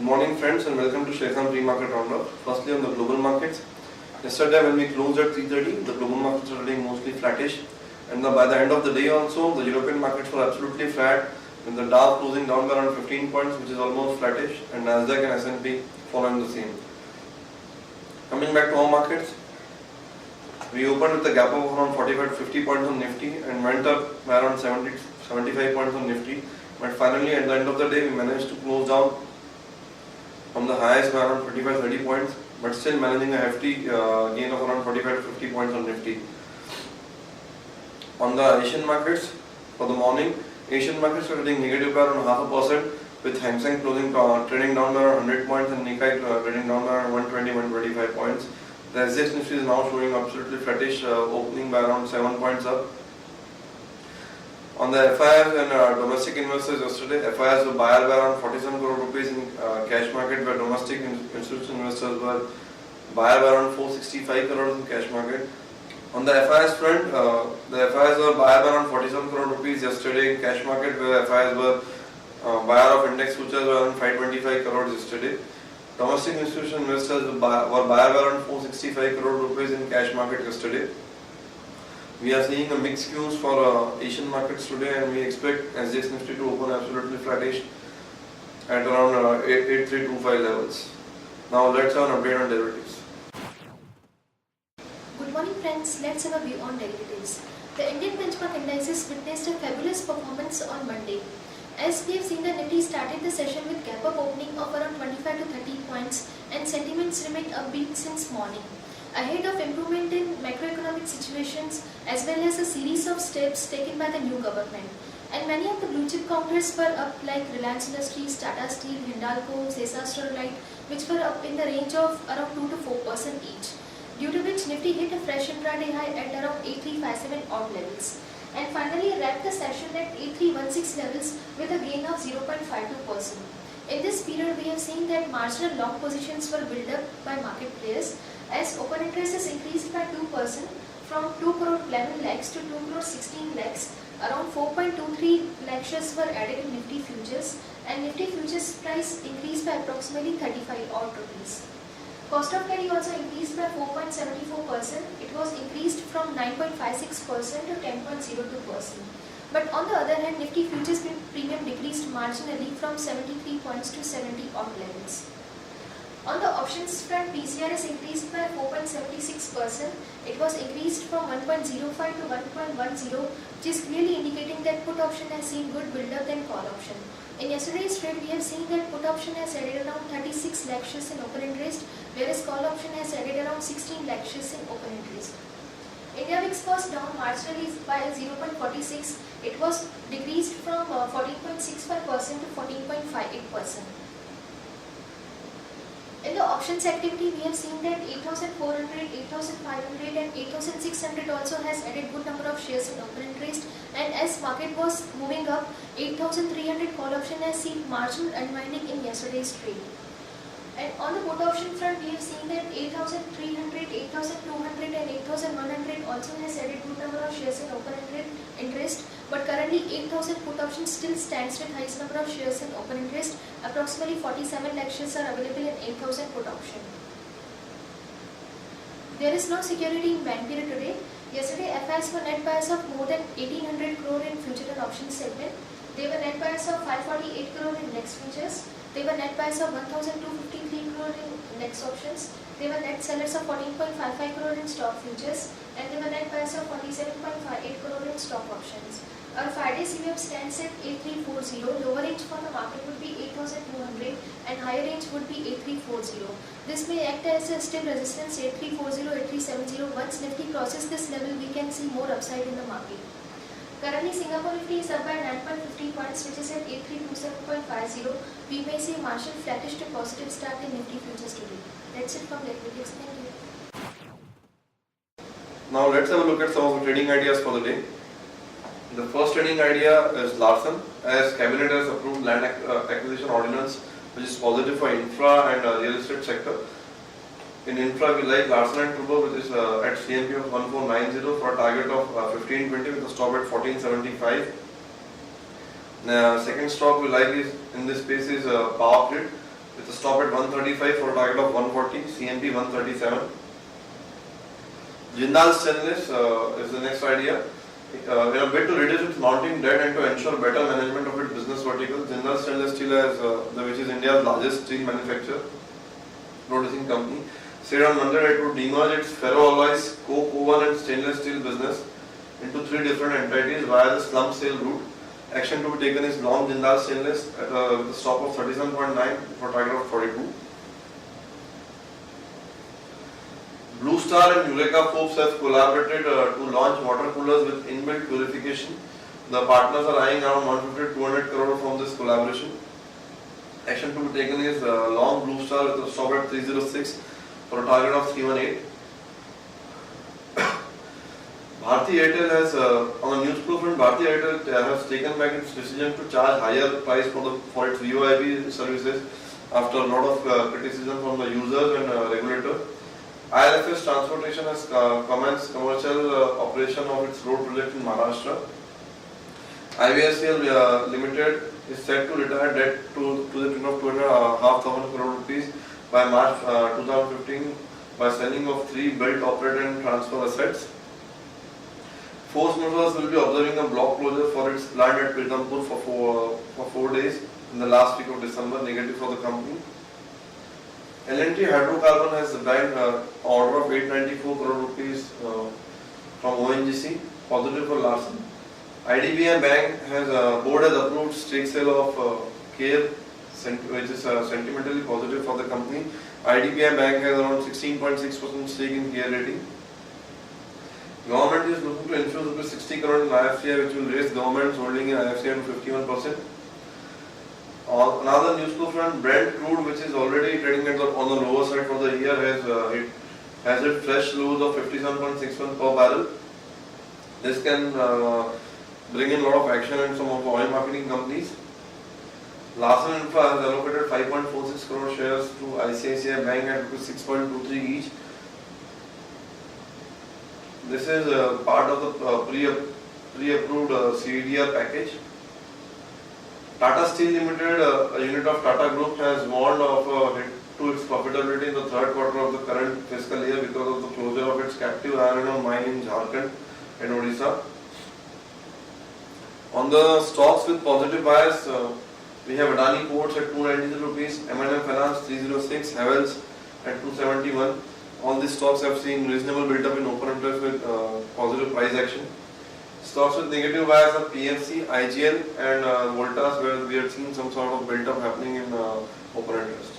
Good morning friends and welcome to Sharekhan Pre-Market Roundup. Firstly on the global markets. Yesterday when we closed at 3:30, the global markets are trading mostly flattish, and by the end of the day also the European markets were absolutely flat, with the Dow closing down by around 15 points, which is almost flattish, and Nasdaq and S&P following the same. Coming back to our markets, we opened with a gap of around 45 to 50 points on Nifty and went up by around 75 points on Nifty, but finally at the end of the day we managed to close down from the highest by around 25-30 points, but still managing a hefty gain of around 45 to 50 points on Nifty. On the Asian markets, for the morning, Asian markets are trading negative by around 0.5%, with Hang Seng closing trading down by around 100 points and Nikkei trading down by around 120-125 points. The SGX Nifty is now showing absolutely flattish, opening by around 7 points up. On the FIIs and domestic investors yesterday, FIIs were buyer by around 47 crore rupees in cash market, where domestic institutional investors were buyer by around 465 crores in cash market. On the FIIs front, the FIIs were buyer by around 47 crore rupees yesterday in cash market, where FIIs were buyer of index futures were around 525 crores yesterday. Domestic institutional investors were buyer by around 465 crore rupees in cash market yesterday. We are seeing a mixed cues for Asian markets today, and we expect SGX Nifty to open absolutely flattish at around 8325 levels. Now let's have an update on derivatives. Good morning friends, let's have a view on derivatives. The Indian benchmark indices witnessed a fabulous performance on Monday. As we have seen, the Nifty started the session with gap up opening of around 25 to 30 points, and sentiments remained upbeat since morning. Ahead of improvement in macroeconomic situations, as well as a series of steps taken by the new government. And many of the blue chip counters were up, like Reliance Industries, Tata Steel, Hindalco, Sesa Sterlite, which were up in the range of around 2 to 4% each, due to which Nifty hit a fresh intraday high at around 8357 odd levels, and finally wrapped the session at 8316 levels with a gain of 0.52%. In this period, we have seen that marginal long positions were built up by market players, as open interest has increased by 2% from 2 crore 11 lakhs to 2 crore 16 lakhs. Around 4.23 lakh shares were added in Nifty futures, and Nifty futures price increased by approximately 35 odd rupees. Cost of carry also increased by 4.74%. It was increased from 9.56% to 10.02%. But on the other hand, Nifty futures premium decreased marginally from 73 points to 70 odd levels. On the options front, PCRS increased by 4.76%. It was increased from 1.05 to 1.10, which is clearly indicating that put option has seen good build-up than call option. In yesterday's trade, we have seen that put option has added around 36 lakh shares in open interest, whereas call option has added around 16 lakh shares in open interest. India VIX was down marginally by 0.46. It was decreased from 14.65% to 14.58%. In the options activity, we have seen that 8,400, 8,500 and 8,600 also has added good number of shares in open interest, and as market was moving up, 8,300 call option has seen marginal unwinding in yesterday's trade. And on the put option front, we have seen that 8,300, 8,200 and 8,100 also has added good number of shares in open interest, but currently 8,000 put option still stands with highest number of shares in open interest. Approximately 47 lakh shares are available in 8,000 put option. There is no security in bank period today. Yesterday, FIs were net buyers of more than 1,800 crore in future and options segment. They were net buyers of 548 crore in next futures. They were net buyers of 1,253 crore in next options. They were net sellers of 14.55 crore in stock futures, and they were net buyers of 47.58 crore in stock options. Our 5-day CVM stands at 8340. Lower range for the market would be 8,200 and higher range would be 8340. This may act as a stiff resistance 8340, 8370. Once Nifty crosses this level, we can see more upside in the market. Currently, Singapore Nifty is up by 9.50 points, which is at 8327.50. We may see a marginal flattish to positive start in Nifty futures today. That's it from Liquidix. Thank you. Now let's have a look at some of the trading ideas for the day. The first trading idea is Larsen, as Cabinet has approved land acquisition ordinance, which is positive for infra and real estate sector. In infra, we like Larsen & Toubro, which is at CMP of 1490 for a target of 1520 with a stop at 1475. Second stock we like is in this space is Power Grid, with a stop at 135 for a target of 140, CNP 137. Jindal Stainless is the next idea. In a bid to reduce its mounting debt and to ensure better management of its business vertical, Jindal Stainless Steel, which is India's largest steel manufacturer, producing company, said on Monday that it would demerge its ferroalloys, coke oven and stainless steel business into 3 different entities via the slump sale route. Action to be taken is long Jindal Stainless with a stop of 37.9 for a target of 42. Blue Star and Eureka Forbes have collaborated to launch water coolers with inbuilt purification. The partners are eyeing around 150 to 200 crore from this collaboration. Action to be taken is long Blue Star with a stop at 306 for a target of 318. Bharti Airtel has, on a news flow front, Bharti Airtel has taken back its decision to charge higher price for its VoIP services after a lot of criticism from the users and regulator. ILFS Transportation has commenced commercial operation of its road project in Maharashtra. IVSCL Limited is set to retire debt to the tune of 2,500 crore rupees by March 2015 by selling of 3 built, operate and transfer assets. Force Motors will be observing a block closure for its plant at Pithampur for 4 days in the last week of December, negative for the company. L&T Hydrocarbon has bagged order of 894 crore rupees from ONGC, positive for Larsen. IDBI Bank has board has approved stake sale of CARE, which is sentimentally positive for the company. IDBI Bank has around 16.6% stake in CARE rating. Government is looking to infuse 60 crore in IFCI, which will raise government's holding in IFCI to 51%. Another news flow front, Brent crude, which is already trading on the lower side for the year, has hit fresh lows of 57.61 per barrel. This can bring in a lot of action in some of the oil marketing companies. Larsen Infra has allocated 5.46 crore shares to ICICI Bank at 6.23 each. This is part of the pre-approved CDR package. Tata Steel Limited, a unit of Tata Group, has warned of a hit to its profitability in the third quarter of the current fiscal year because of the closure of its captive iron ore mine in Jharkhand and Odisha. On the stocks with positive bias, we have Adani Ports at 293 rupees, M&M Finance 306, Havells at 271. All these stocks have seen reasonable build-up in open interest with positive price action. Stocks with negative bias are PFC, IGL and Voltas, where we have seen some sort of build-up happening in open interest.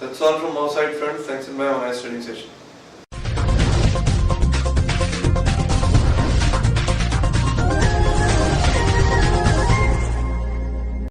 That's all from our side, friends. Thanks and bye. Have a nice trading session.